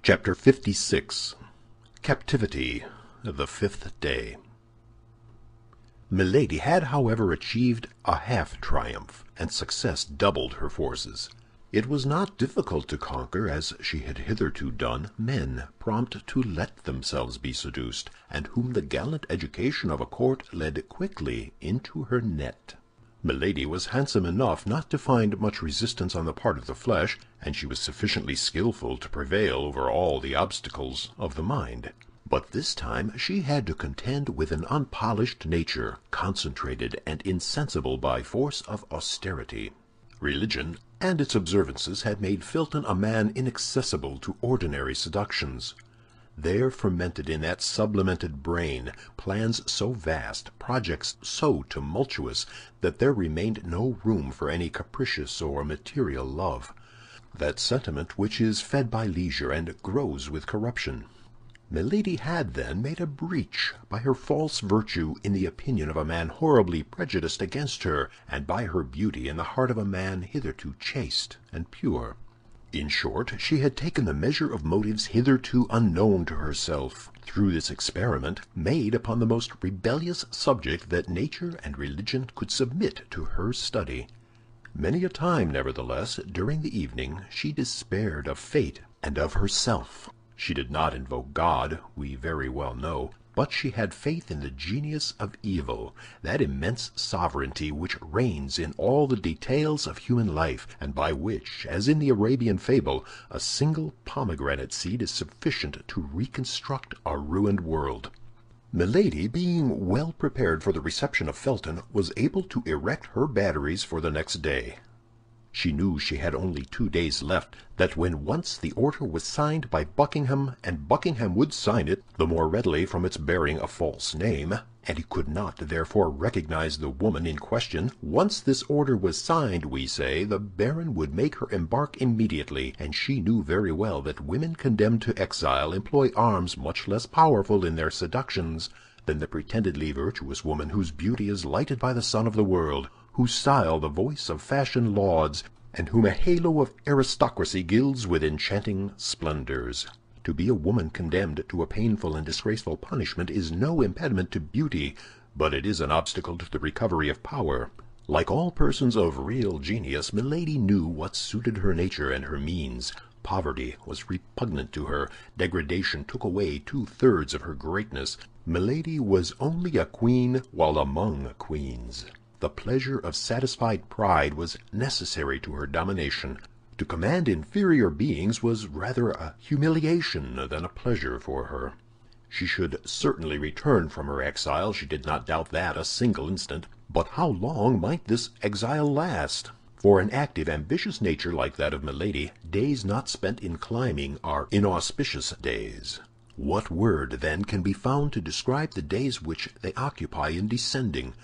Chapter 56. Captivity, the Fifth Day. Milady had, however, achieved a half-triumph, and success doubled her forces. It was not difficult to conquer, as she had hitherto done, men prompt to let themselves be seduced, and whom the gallant education of a court led quickly into her net. Milady was handsome enough not to find much resistance on the part of the flesh, and she was sufficiently skillful to prevail over all the obstacles of the mind. But this time she had to contend with an unpolished nature, concentrated and insensible by force of austerity. Religion and its observances had made Felton a man inaccessible to ordinary seductions. There fermented in that sublimated brain plans so vast, projects so tumultuous, that there remained no room for any capricious or material love, that sentiment which is fed by leisure and grows with corruption. Milady had, then, made a breach by her false virtue in the opinion of a man horribly prejudiced against her, and by her beauty in the heart of a man hitherto chaste and pure. In short, she had taken the measure of motives hitherto unknown to herself, through this experiment, made upon the most rebellious subject that nature and religion could submit to her study. Many a time, nevertheless, during the evening, she despaired of fate and of herself. She did not invoke God, we very well know, but she had faith in the genius of evil, that immense sovereignty which reigns in all the details of human life, and by which, as in the Arabian fable, a single pomegranate seed is sufficient to reconstruct a ruined world. Milady, being well prepared for the reception of Felton, was able to erect her batteries for the next day. She knew she had only 2 days left, that when once the order was signed by Buckingham, and Buckingham would sign it the more readily from its bearing a false name, and he could not therefore recognize the woman in question, once this order was signed, we say, the baron would make her embark immediately, and she knew very well that women condemned to exile employ arms much less powerful in their seductions than the pretendedly virtuous woman whose beauty is lighted by the sun of the world, whose style the voice of fashion lauds, and whom a halo of aristocracy gilds with enchanting splendors. To be a woman condemned to a painful and disgraceful punishment is no impediment to beauty, but it is an obstacle to the recovery of power. Like all persons of real genius, Milady knew what suited her nature and her means. Poverty was repugnant to her. Degradation took away 2/3 of her greatness. Milady was only a queen while among queens. The pleasure of satisfied pride was necessary to her domination. To command inferior beings was rather a humiliation than a pleasure for her. She should certainly return from her exile, she did not doubt that a single instant. But how long might this exile last? For an active, ambitious nature like that of Milady, days not spent in climbing are inauspicious days. What word, then, can be found to describe the days which they occupy in descending?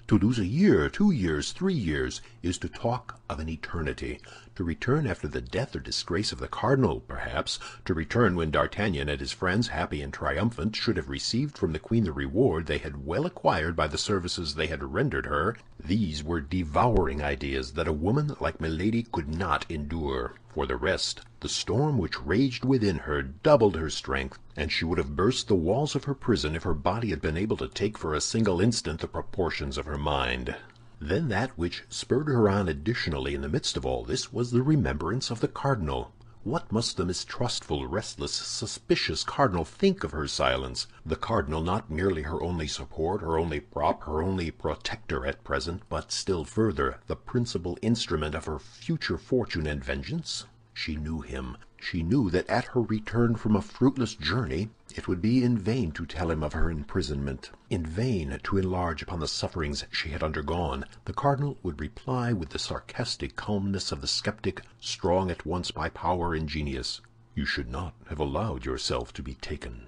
To lose a year, 2 years, 3 years, is to talk of an eternity. To return after the death or disgrace of the cardinal, perhaps, to return when D'Artagnan and his friends, happy and triumphant, should have received from the queen the reward they had well acquired by the services they had rendered her, these were devouring ideas that a woman like Milady could not endure. For the rest, the storm which raged within her doubled her strength, and she would have burst the walls of her prison if her body had been able to take for a single instant the proportions of her mind. Then that which spurred her on additionally in the midst of all this was the remembrance of the cardinal. What must the mistrustful, restless, suspicious cardinal think of her silence? The cardinal, not merely her only support, her only prop, her only protector at present, but still further, the principal instrument of her future fortune and vengeance? She knew him. She knew that at her return from a fruitless journey, it would be in vain to tell him of her imprisonment, in vain to enlarge upon the sufferings she had undergone. The cardinal would reply with the sarcastic calmness of the skeptic, strong at once by power and genius, "You should not have allowed yourself to be taken."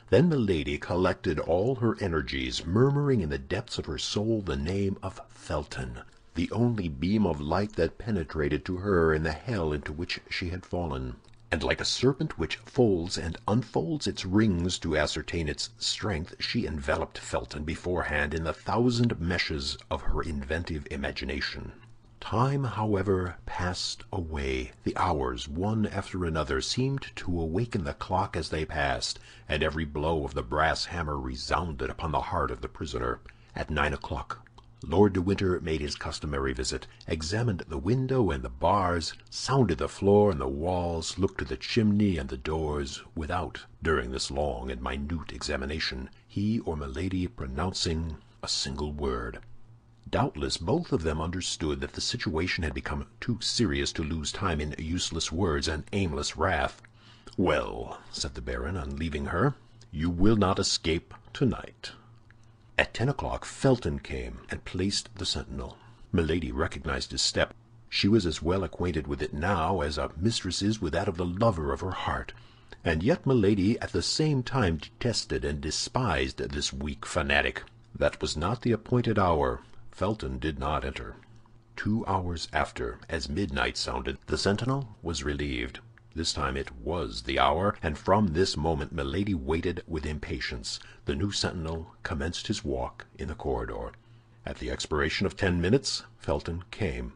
Then Milady collected all her energies, murmuring in the depths of her soul the name of Felton, the only beam of light that penetrated to her in the hell into which she had fallen. And like a serpent which folds and unfolds its rings to ascertain its strength, she enveloped Felton beforehand in the 1,000 meshes of her inventive imagination. Time, however, passed away. The hours, one after another, seemed to awaken the clock as they passed, and every blow of the brass hammer resounded upon the heart of the prisoner. At 9 o'clock, Lord de Winter made his customary visit, examined the window and the bars, sounded the floor and the walls, looked to the chimney and the doors, without, during this long and minute examination, he or Milady pronouncing a single word. Doubtless both of them understood that the situation had become too serious to lose time in useless words and aimless wrath. "Well," said the baron, on leaving her, "you will not escape tonight." At 10 o'clock Felton came and placed the sentinel. Milady recognized his step. She was as well acquainted with it now as a mistress is with that of the lover of her heart. And yet Milady at the same time detested and despised this weak fanatic. That was not the appointed hour. Felton did not enter. 2 hours after, as midnight sounded, the sentinel was relieved. This time it was the hour, and from this moment Milady waited with impatience. The new sentinel commenced his walk in the corridor. At the expiration of 10 minutes, Felton came.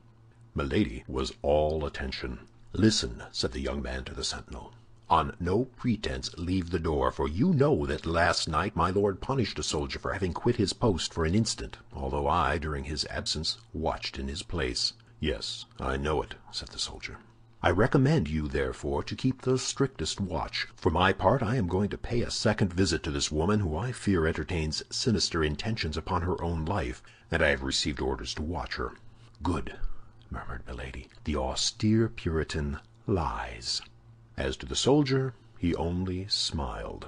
Milady was all attention. "Listen," said the young man to the sentinel. "On no pretense leave the door, for you know that last night my lord punished a soldier for having quit his post for an instant, although I, during his absence, watched in his place." "Yes, I know it," said the soldier. "I recommend you, therefore, to keep the strictest watch. For my part, I am going to pay a second visit to this woman, who I fear entertains sinister intentions upon her own life, and I have received orders to watch her." "Good," murmured Milady. "The austere Puritan lies." As to the soldier, he only smiled.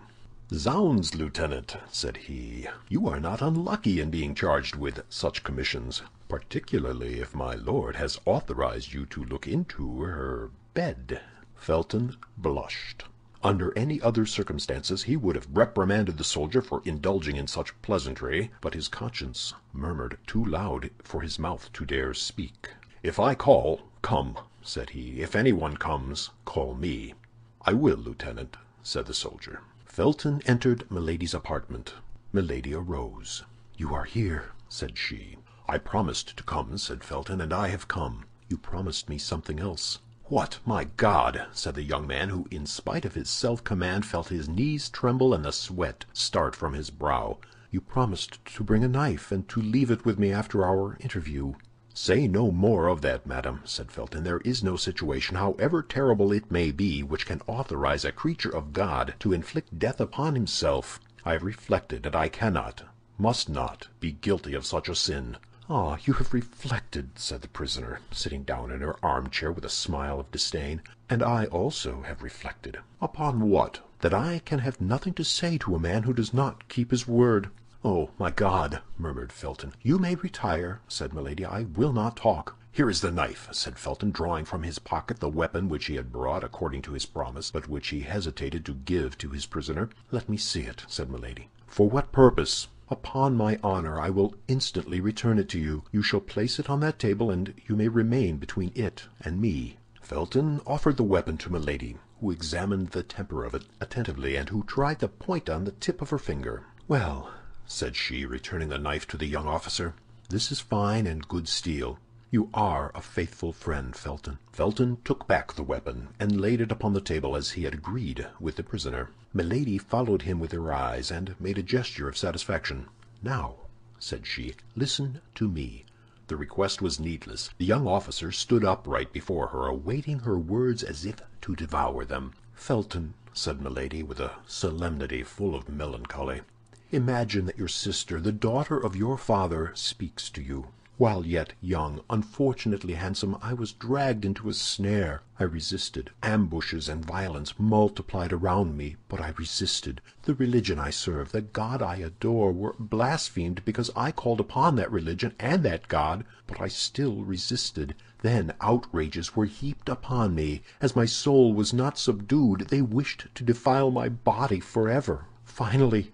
"Zounds, Lieutenant," said he, "you are not unlucky in being charged with such commissions, particularly if my lord has authorized you to look into her bed." Felton blushed. Under any other circumstances he would have reprimanded the soldier for indulging in such pleasantry, but his conscience murmured too loud for his mouth to dare speak. "If I call, come," said he. "If anyone comes, call me." "I will, Lieutenant," said the soldier. Felton entered Milady's apartment. Milady arose. "You are here," said she. "I promised to come," said Felton, "and I have come." "You promised me something else." "What, my God!" said the young man, who, in spite of his self-command, felt his knees tremble and the sweat start from his brow. "You promised to bring a knife, and to leave it with me after our interview." "Say no more of that, madam," said Felton. "There is no situation, however terrible it may be, which can authorize a creature of God to inflict death upon himself. I have reflected, and I cannot, must not, be guilty of such a sin." "Ah, you have reflected," said the prisoner, sitting down in her armchair with a smile of disdain. "And I also have reflected." "Upon what?" "That I can have nothing to say to a man who does not keep his word." "Oh, my God!" murmured Felton. "You may retire," said Milady. "I will not talk." "Here is the knife," said Felton, drawing from his pocket the weapon which he had brought according to his promise, but which he hesitated to give to his prisoner. "Let me see it," said Milady. "For what purpose?" "Upon my honor, I will instantly return it to you. You shall place it on that table, and you may remain between it and me." Felton offered the weapon to Milady, who examined the temper of it attentively, and who tried the point on the tip of her finger. "Well," said she, returning the knife to the young officer, "this is fine and good steel. You are a faithful friend, Felton." Felton took back the weapon, and laid it upon the table as he had agreed with the prisoner. Milady followed him with her eyes, and made a gesture of satisfaction. "Now," said she, "listen to me." The request was needless. The young officer stood upright before her, awaiting her words as if to devour them. "Felton," said Milady, with a solemnity full of melancholy, "imagine that your sister, the daughter of your father, speaks to you. While yet young, unfortunately handsome, I was dragged into a snare. I resisted. Ambushes and violence multiplied around me, but I resisted. The religion I serve, the God I adore, were blasphemed because I called upon that religion and that God, but I still resisted. Then outrages were heaped upon me. As my soul was not subdued, they wished to defile my body forever. Finally—"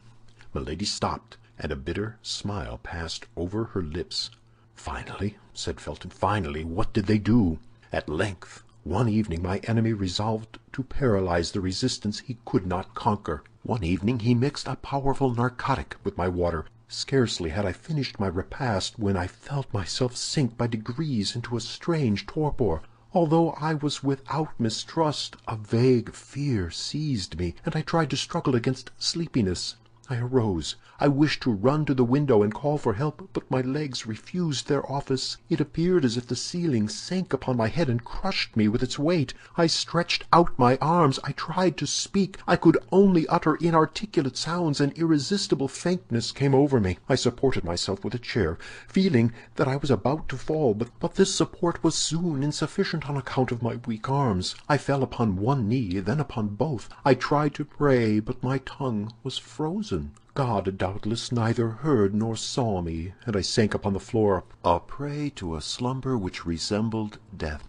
Milady stopped, and a bitter smile passed over her lips. "Finally," said Felton, "finally, what did they do?" "At length, one evening, my enemy resolved to paralyze the resistance he could not conquer. One evening he mixed a powerful narcotic with my water. Scarcely had I finished my repast when I felt myself sink by degrees into a strange torpor. Although I was without mistrust, a vague fear seized me, and I tried to struggle against sleepiness. I arose. I wished to run to the window and call for help, but my legs refused their office. It appeared as if the ceiling sank upon my head and crushed me with its weight. I stretched out my arms. I tried to speak. I could only utter inarticulate sounds. An irresistible faintness came over me. I supported myself with a chair, feeling that I was about to fall, but this support was soon insufficient on account of my weak arms. I fell upon one knee, then upon both. I tried to pray, but my tongue was frozen. God doubtless neither heard nor saw me, and I sank upon the floor, a prey to a slumber which resembled death.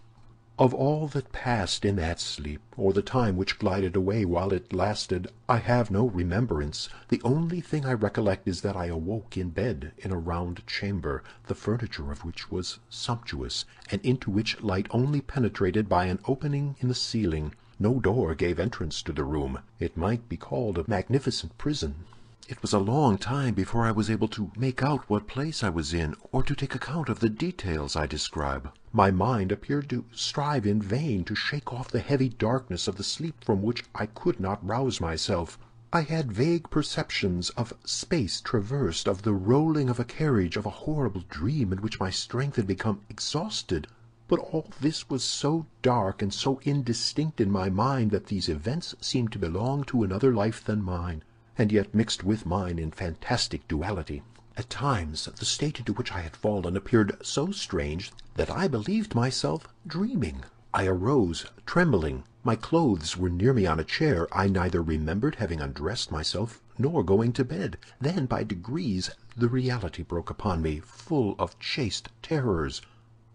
Of all that passed in that sleep, or the time which glided away while it lasted, I have no remembrance. The only thing I recollect is that I awoke in bed in a round chamber, the furniture of which was sumptuous, and into which light only penetrated by an opening in the ceiling. No door gave entrance to the room. It might be called a magnificent prison. It was a long time before I was able to make out what place I was in, or to take account of the details I describe. My mind appeared to strive in vain to shake off the heavy darkness of the sleep from which I could not rouse myself. I had vague perceptions of space traversed, of the rolling of a carriage, of a horrible dream in which my strength had become exhausted. But all this was so dark and so indistinct in my mind that these events seemed to belong to another life than mine, and yet mixed with mine in fantastic duality. At times the state into which I had fallen appeared so strange that I believed myself dreaming. I arose, trembling. My clothes were near me on a chair. I neither remembered having undressed myself nor going to bed. Then, by degrees, the reality broke upon me, full of chaste terrors.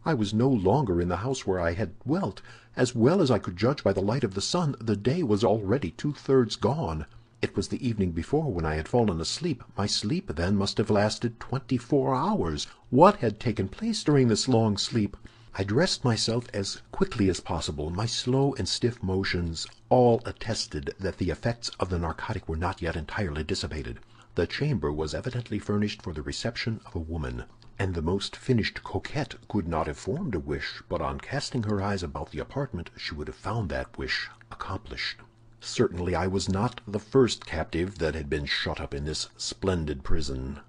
I was no longer in the house where I had dwelt. As well as I could judge by the light of the sun, the day was already 2/3 gone. It was the evening before when I had fallen asleep. My sleep then must have lasted 24 hours. What had taken place during this long sleep? I dressed myself as quickly as possible. My slow and stiff motions all attested that the effects of the narcotic were not yet entirely dissipated. The chamber was evidently furnished for the reception of a woman, and the most finished coquette could not have formed a wish, but on casting her eyes about the apartment she would have found that wish accomplished. Certainly I was not the first captive that had been shut up in this splendid prison.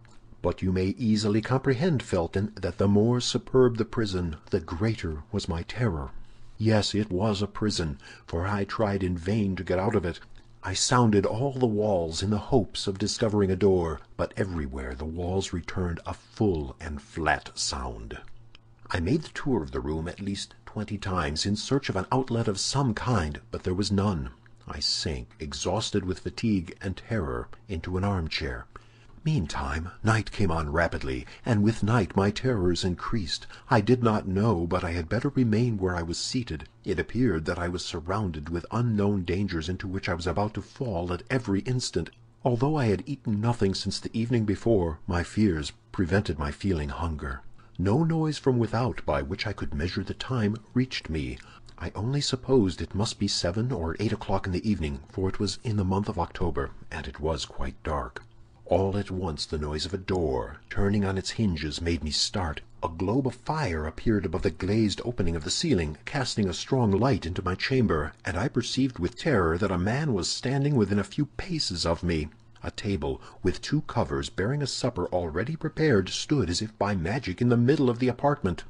But you may easily comprehend, Felton, that the more superb the prison, the greater was my terror. Yes, it was a prison, for I tried in vain to get out of it. I sounded all the walls in the hopes of discovering a door, but everywhere the walls returned a full and flat sound. I made the tour of the room at least 20 times in search of an outlet of some kind, but there was none. I sank, exhausted with fatigue and terror, into an armchair. Meantime, night came on rapidly, and with night my terrors increased. I did not know but I had better remain where I was seated. It appeared that I was surrounded with unknown dangers into which I was about to fall at every instant. Although I had eaten nothing since the evening before, my fears prevented my feeling hunger. No noise from without by which I could measure the time reached me. I only supposed it must be 7 or 8 o'clock in the evening, for it was in the month of October, and it was quite dark. All at once the noise of a door turning on its hinges made me start. A globe of fire appeared above the glazed opening of the ceiling, casting a strong light into my chamber, and I perceived with terror that a man was standing within a few paces of me. A table, with 2 covers bearing a supper already prepared, stood as if by magic in the middle of the apartment.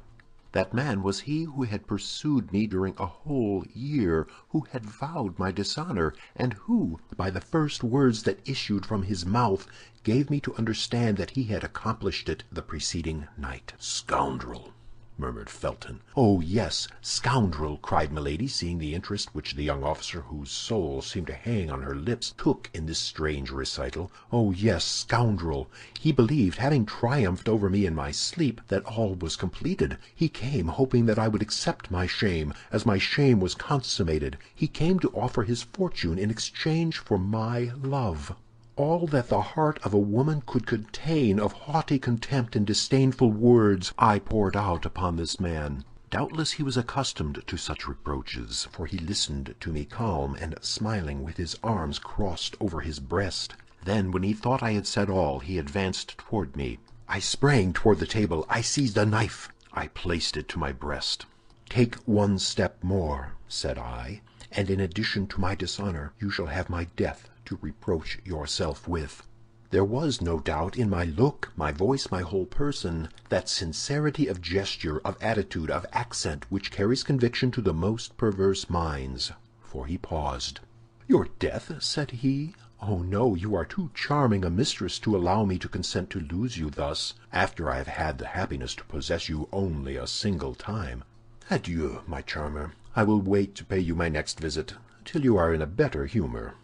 That man was he who had pursued me during a whole year, who had vowed my dishonor, and who, by the first words that issued from his mouth, gave me to understand that he had accomplished it the preceding night. "Scoundrel!" murmured Felton. "Oh, yes, scoundrel!" cried Milady, seeing the interest which the young officer, whose soul seemed to hang on her lips, took in this strange recital. "Oh, yes, scoundrel! He believed, having triumphed over me in my sleep, that all was completed. He came hoping that I would accept my shame, as my shame was consummated. He came to offer his fortune in exchange for my love. All that the heart of a woman could contain of haughty contempt and disdainful words I poured out upon this man. Doubtless he was accustomed to such reproaches, for he listened to me calm and smiling with his arms crossed over his breast. Then, when he thought I had said all, he advanced toward me. I sprang toward the table. I seized a knife. I placed it to my breast. "Take one step more," said I, "and in addition to my dishonor, you shall have my death to reproach yourself with." There was, no doubt, in my look, my voice, my whole person, that sincerity of gesture, of attitude, of accent, which carries conviction to the most perverse minds. For he paused. "Your death?" said he. "Oh, no, you are too charming a mistress to allow me to consent to lose you thus, after I have had the happiness to possess you only a single time. Adieu, my charmer. I will wait to pay you my next visit, till you are in a better humor."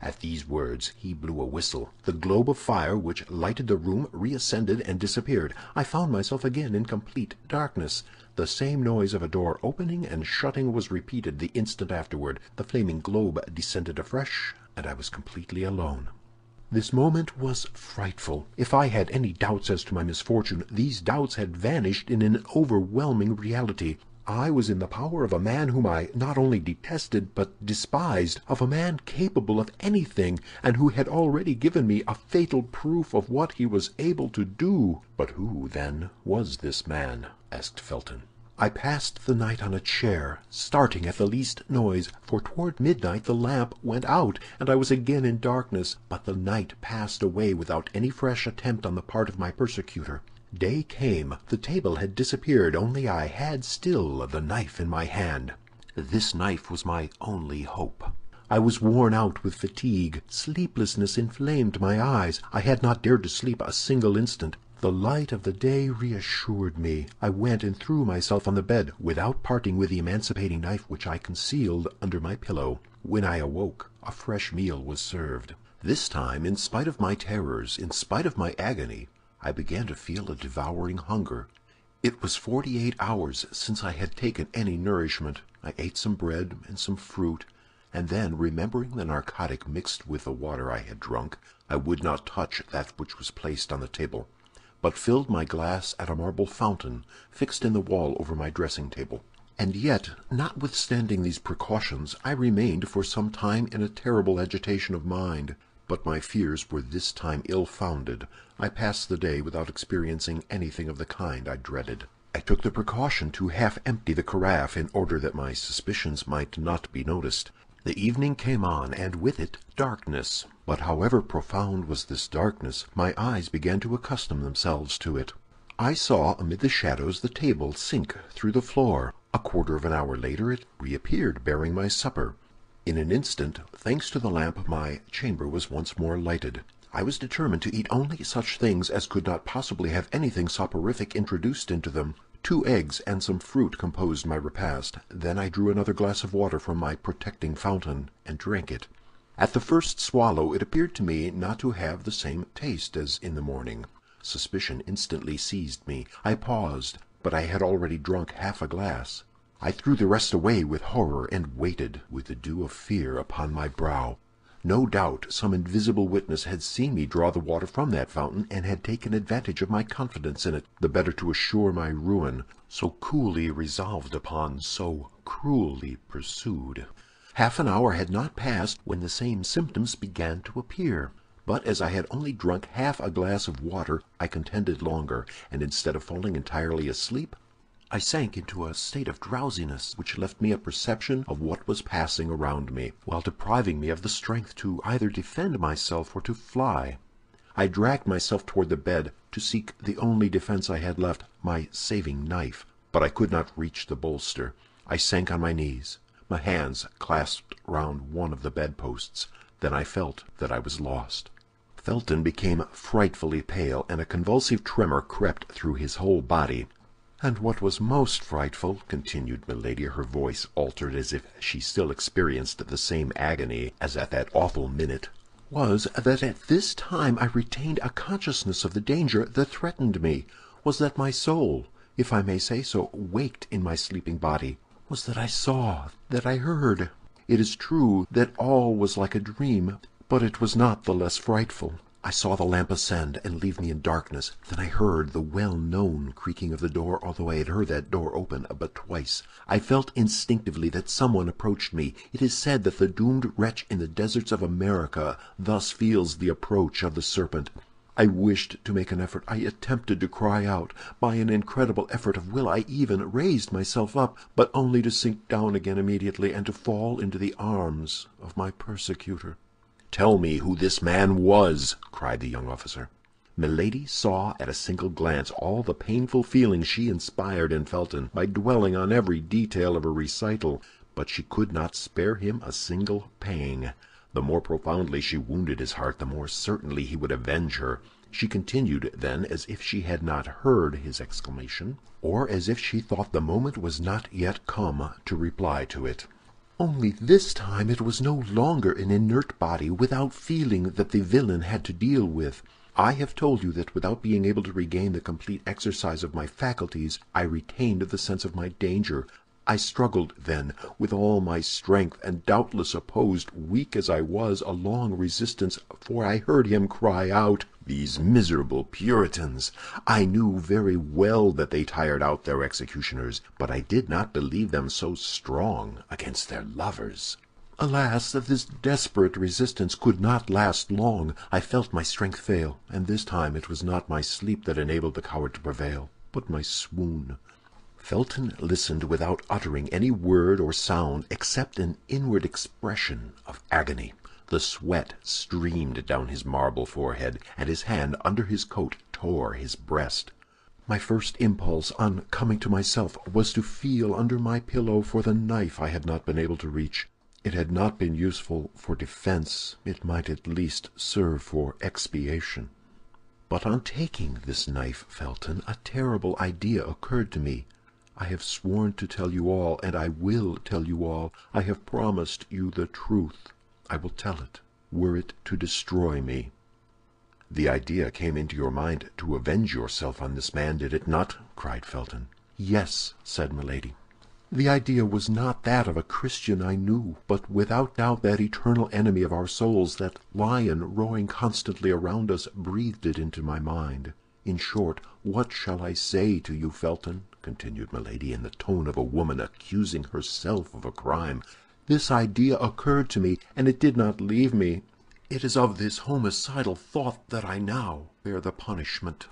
At these words he blew a whistle. The globe of fire which lighted the room reascended and disappeared. I found myself again in complete darkness. The same noise of a door opening and shutting was repeated the instant afterward. The flaming globe descended afresh, and I was completely alone. This moment was frightful. If I had any doubts as to my misfortune, these doubts had vanished in an overwhelming reality. I was in the power of a man whom I not only detested but despised, of a man capable of anything, and who had already given me a fatal proof of what he was able to do. "But who, then, was this man?" asked Felton. I passed the night on a chair, starting at the least noise, for toward midnight the lamp went out, and I was again in darkness. But the night passed away without any fresh attempt on the part of my persecutor. Day came. The table had disappeared, only I had still the knife in my hand. This knife was my only hope. I was worn out with fatigue. Sleeplessness inflamed my eyes. I had not dared to sleep a single instant. The light of the day reassured me. I went and threw myself on the bed, without parting with the emancipating knife which I concealed under my pillow. When I awoke, a fresh meal was served. This time, in spite of my terrors, in spite of my agony, I began to feel a devouring hunger. It was 48 hours since I had taken any nourishment. I ate some bread and some fruit, and then, remembering the narcotic mixed with the water I had drunk, I would not touch that which was placed on the table, but filled my glass at a marble fountain fixed in the wall over my dressing-table. And yet, notwithstanding these precautions, I remained for some time in a terrible agitation of mind. But my fears were this time ill-founded. I passed the day without experiencing anything of the kind I dreaded. I took the precaution to half-empty the carafe in order that my suspicions might not be noticed. The evening came on, and with it darkness. But however profound was this darkness, my eyes began to accustom themselves to it. I saw amid the shadows the table sink through the floor. A quarter of an hour later it reappeared, bearing my supper. In an instant, thanks to the lamp, my chamber was once more lighted. I was determined to eat only such things as could not possibly have anything soporific introduced into them. 2 eggs and some fruit composed my repast. Then I drew another glass of water from my protecting fountain and drank it. At the first swallow it appeared to me not to have the same taste as in the morning. Suspicion instantly seized me. I paused, but I had already drunk half a glass. I threw the rest away with horror, and waited with the dew of fear upon my brow. No doubt some invisible witness had seen me draw the water from that fountain, and had taken advantage of my confidence in it, the better to assure my ruin, so coolly resolved upon, so cruelly pursued. Half an hour had not passed when the same symptoms began to appear. But as I had only drunk half a glass of water, I contended longer, and instead of falling entirely asleep, I sank into a state of drowsiness which left me a perception of what was passing around me, while depriving me of the strength to either defend myself or to fly. I dragged myself toward the bed to seek the only defense I had left, my saving knife. But I could not reach the bolster. I sank on my knees. My hands clasped round one of the bedposts. Then I felt that I was lost. Felton became frightfully pale, and a convulsive tremor crept through his whole body. "And what was most frightful," continued Milady, her voice altered as if she still experienced the same agony as at that awful minute, "was that at this time I retained a consciousness of the danger that threatened me, was that my soul, if I may say so, waked in my sleeping body, was that I saw, that I heard. It is true that all was like a dream, but it was not the less frightful. I saw the lamp ascend and leave me in darkness. Then I heard the well-known creaking of the door, although I had heard that door open but twice. I felt instinctively that someone approached me. It is said that the doomed wretch in the deserts of America thus feels the approach of the serpent. I wished to make an effort. I attempted to cry out. By an incredible effort of will I even raised myself up, but only to sink down again immediately and to fall into the arms of my persecutor. "Tell me who this man was," cried the young officer. Milady saw at a single glance all the painful feelings she inspired in Felton by dwelling on every detail of her recital, but she could not spare him a single pang. The more profoundly she wounded his heart, the more certainly he would avenge her. She continued then, as if she had not heard his exclamation, or as if she thought the moment was not yet come to reply to it. Only this time it was no longer an inert body without feeling that the villain had to deal with. I have told you that without being able to regain the complete exercise of my faculties, I retained the sense of my danger. I struggled, then, with all my strength, and doubtless opposed, weak as I was, a long resistance, for I heard him cry out, "These miserable Puritans!" I knew very well that they tired out their executioners, but I did not believe them so strong against their lovers. Alas, that this desperate resistance could not last long. I felt my strength fail, and this time it was not my sleep that enabled the coward to prevail, but my swoon. Felton listened without uttering any word or sound except an inward expression of agony. The sweat streamed down his marble forehead, and his hand under his coat tore his breast. My first impulse on coming to myself was to feel under my pillow for the knife I had not been able to reach. It had not been useful for defense; it might at least serve for expiation. But on taking this knife, Felton, a terrible idea occurred to me. I have sworn to tell you all, and I will tell you all. I have promised you the truth. I will tell it, were it to destroy me." "The idea came into your mind to avenge yourself on this man, did it not?" cried Felton. "Yes," said Milady. "The idea was not that of a Christian I knew, but without doubt that eternal enemy of our souls, that lion roaring constantly around us, breathed it into my mind. In short, what shall I say to you, Felton?" continued Milady, in the tone of a woman accusing herself of a crime. "This idea occurred to me, and it did not leave me. It is of this homicidal thought that I now bear the punishment."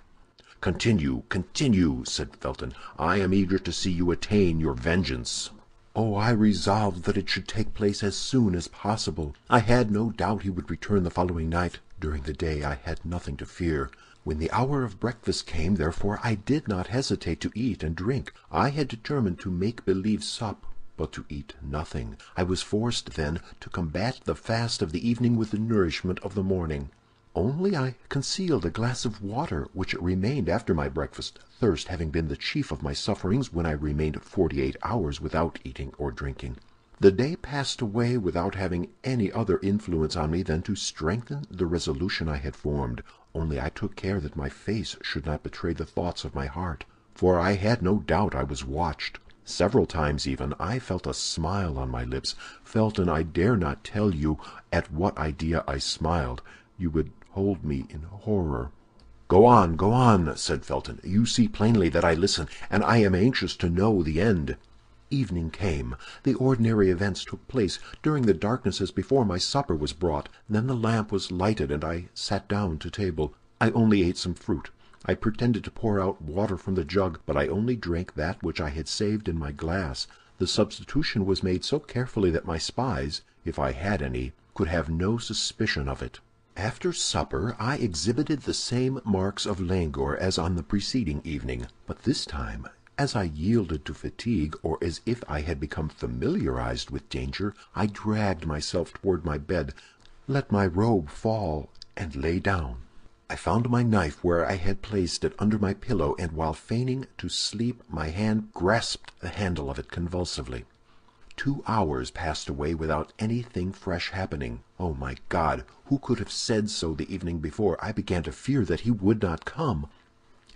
"Continue, continue," said Felton. "I am eager to see you attain your vengeance." "Oh, I resolved that it should take place as soon as possible. I had no doubt he would return the following night. During the day I had nothing to fear. When the hour of breakfast came, therefore, I did not hesitate to eat and drink. I had determined to make believe sup, but to eat nothing. I was forced, then, to combat the fast of the evening with the nourishment of the morning. Only I concealed a glass of water, which remained after my breakfast, thirst having been the chief of my sufferings when I remained 48 hours without eating or drinking. The day passed away without having any other influence on me than to strengthen the resolution I had formed. Only I took care that my face should not betray the thoughts of my heart, for I had no doubt I was watched. Several times even I felt a smile on my lips. Felton, I dare not tell you at what idea I smiled. You would hold me in horror. Go on," said Felton. "You see plainly that I listen, and I am anxious to know the end." Evening came. The ordinary events took place. During the darkness as before, my supper was brought. Then the lamp was lighted, and I sat down to table. I only ate some fruit. I pretended to pour out water from the jug, but I only drank that which I had saved in my glass. The substitution was made so carefully that my spies, if I had any, could have no suspicion of it. After supper I exhibited the same marks of languor as on the preceding evening, but this time, as I yielded to fatigue, or as if I had become familiarized with danger, I dragged myself toward my bed, let my robe fall, and lay down. I found my knife where I had placed it under my pillow, and while feigning to sleep, my hand grasped the handle of it convulsively. 2 hours passed away without anything fresh happening. Oh, my God, who could have said so the evening before? I began to fear that he would not come.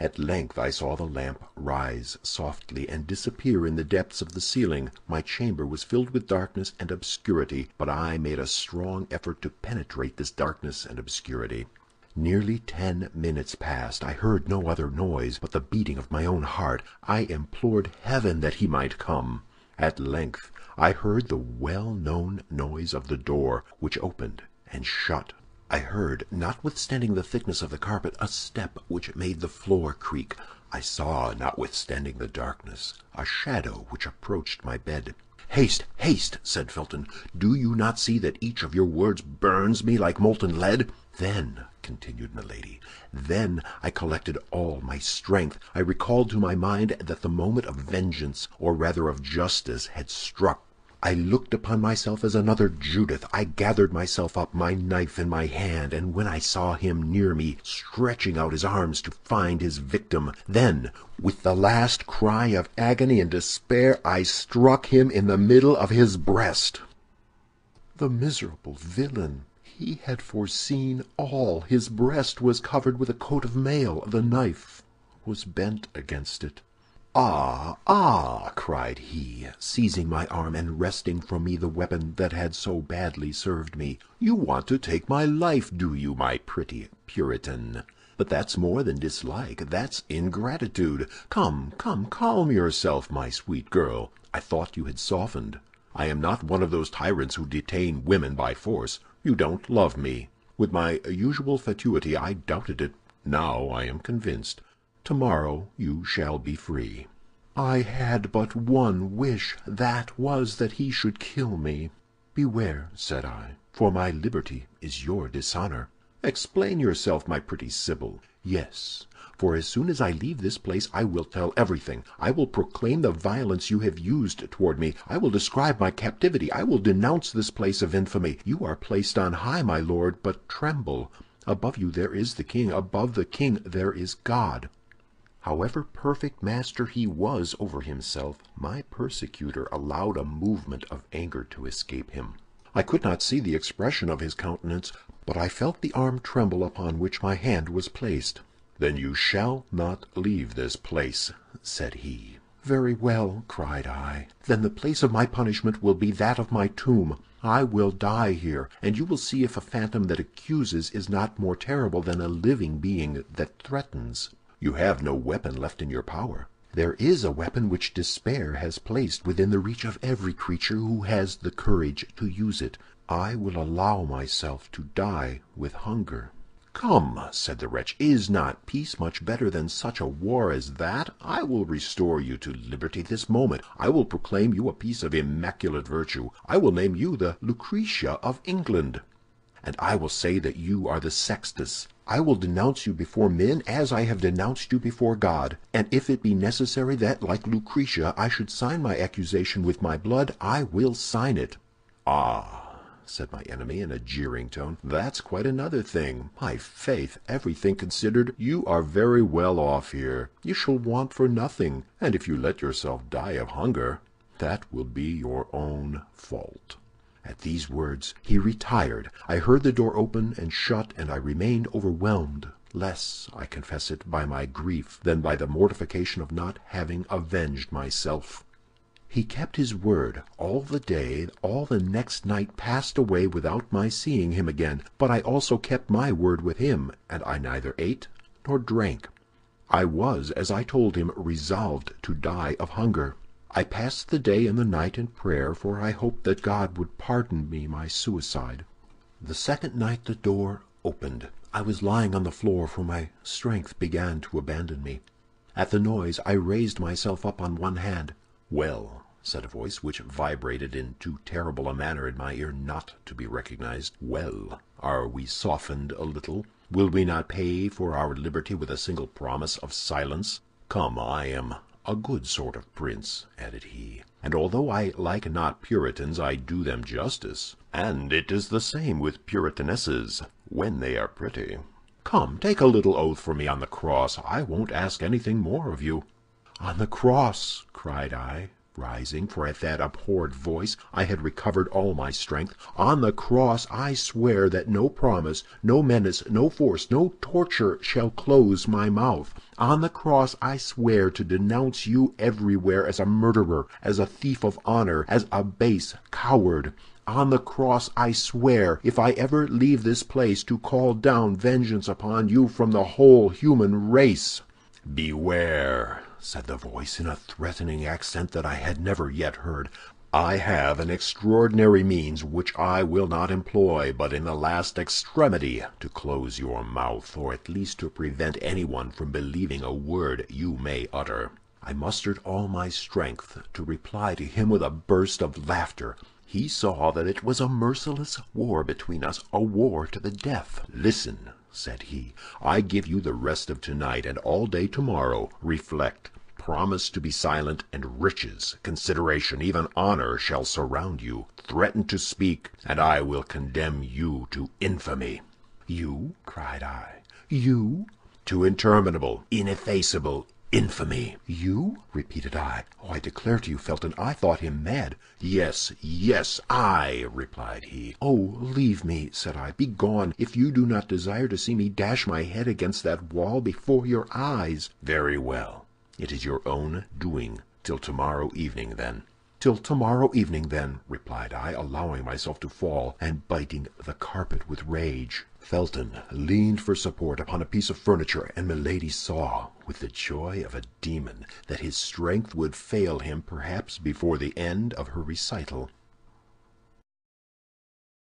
At length I saw the lamp rise softly and disappear in the depths of the ceiling. My chamber was filled with darkness and obscurity, but I made a strong effort to penetrate this darkness and obscurity. Nearly 10 minutes passed. I heard no other noise but the beating of my own heart. I implored heaven that he might come. At length I heard the well-known noise of the door, which opened and shut. I heard, notwithstanding the thickness of the carpet, a step which made the floor creak. I saw, notwithstanding the darkness, a shadow which approached my bed. "Haste, haste!" said Felton. "Do you not see that each of your words burns me like molten lead?" "Then," continued Milady, "then I collected all my strength. I recalled to my mind that the moment of vengeance, or rather of justice, had struck. I looked upon myself as another Judith. I gathered myself up, my knife in my hand, and when I saw him near me, stretching out his arms to find his victim, then, with the last cry of agony and despair, I struck him in the middle of his breast." The miserable villain! He had foreseen all. His breast was covered with a coat of mail. The knife was bent against it. "Ah, ah!" cried he, seizing my arm and wresting from me the weapon that had so badly served me. "You want to take my life, do you, my pretty Puritan? But that's more than dislike, that's ingratitude. Come, come, calm yourself, my sweet girl. I thought you had softened. I am not one of those tyrants who detain women by force. You don't love me. With my usual fatuity, I doubted it. Now I am convinced. Tomorrow you shall be free." I had but one wish. That was that he should kill me. "Beware," said I, "for my liberty is your dishonor." "Explain yourself, my pretty Sibyl." "Yes, for as soon as I leave this place I will tell everything. I will proclaim the violence you have used toward me. I will describe my captivity. I will denounce this place of infamy. You are placed on high, my lord, but tremble. Above you there is the king. Above the king there is God." However perfect master he was over himself, my persecutor allowed a movement of anger to escape him. I could not see the expression of his countenance, but I felt the arm tremble upon which my hand was placed. "Then you shall not leave this place," said he. "Very well," cried I. "Then the place of my punishment will be that of my tomb. I will die here, and you will see if a phantom that accuses is not more terrible than a living being that threatens." "You have no weapon left in your power." "There is a weapon which despair has placed within the reach of every creature who has the courage to use it. I will allow myself to die with hunger." "Come," said the wretch, "is not peace much better than such a war as that? I will restore you to liberty this moment. I will proclaim you a piece of immaculate virtue. I will name you the Lucretia of England. And I will say that you are the Sextus. I will denounce you before men as I have denounced you before God. And if it be necessary that, like Lucretia, I should sign my accusation with my blood, I will sign it." "Ah," said my enemy in a jeering tone, "that's quite another thing. My faith, everything considered, you are very well off here. You shall want for nothing, and if you let yourself die of hunger, that will be your own fault." At these words he retired. I heard the door open and shut, and I remained overwhelmed, less, I confess it, by my grief than by the mortification of not having avenged myself. He kept his word. All the day, all the next night passed away without my seeing him again, but I also kept my word with him, and I neither ate nor drank. I was, as I told him, resolved to die of hunger. I passed the day and the night in prayer, for I hoped that God would pardon me my suicide. The second night the door opened. I was lying on the floor, for my strength began to abandon me. At the noise I raised myself up on one hand. "Well," said a voice which vibrated in too terrible a manner in my ear not to be recognized. "Well, are we softened a little? Will we not pay for our liberty with a single promise of silence? Come, I am a good sort of prince," added he, "and although I like not Puritans, I do them justice. And it is the same with Puritanesses, when they are pretty. Come, take a little oath for me on the cross. I won't ask anything more of you." "On the cross!" cried I, rising, for at that abhorred voice I had recovered all my strength. "On the cross I swear that no promise, no menace, no force, no torture shall close my mouth. On the cross I swear to denounce you everywhere as a murderer, as a thief of honor, as a base coward. On the cross I swear, if I ever leave this place, to call down vengeance upon you from the whole human race." "Beware," said the voice, in a threatening accent that I had never yet heard. "I have an extraordinary means which I will not employ but in the last extremity to close your mouth, or at least to prevent anyone from believing a word you may utter." I mustered all my strength to reply to him with a burst of laughter. He saw that it was a merciless war between us, a war to the death. "Listen," said he. "I give you the rest of tonight and all day tomorrow. Reflect. Promise to be silent, and riches, consideration, even honor shall surround you. Threaten to speak, and I will condemn you to infamy." "You?" cried I. "You?" "To interminable, ineffaceable infamy." "You?" repeated I. "Oh, I declare to you, Felton, I thought him mad." "Yes, yes, I," replied he. "Oh, leave me," said I. "Begone, if you do not desire to see me dash my head against that wall before your eyes." "Very well. It is your own doing. Till tomorrow evening, then." "Till tomorrow evening, then," replied I, allowing myself to fall, and biting the carpet with rage. Felton leaned for support upon a piece of furniture, and Milady saw, with the joy of a demon, that his strength would fail him perhaps before the end of her recital.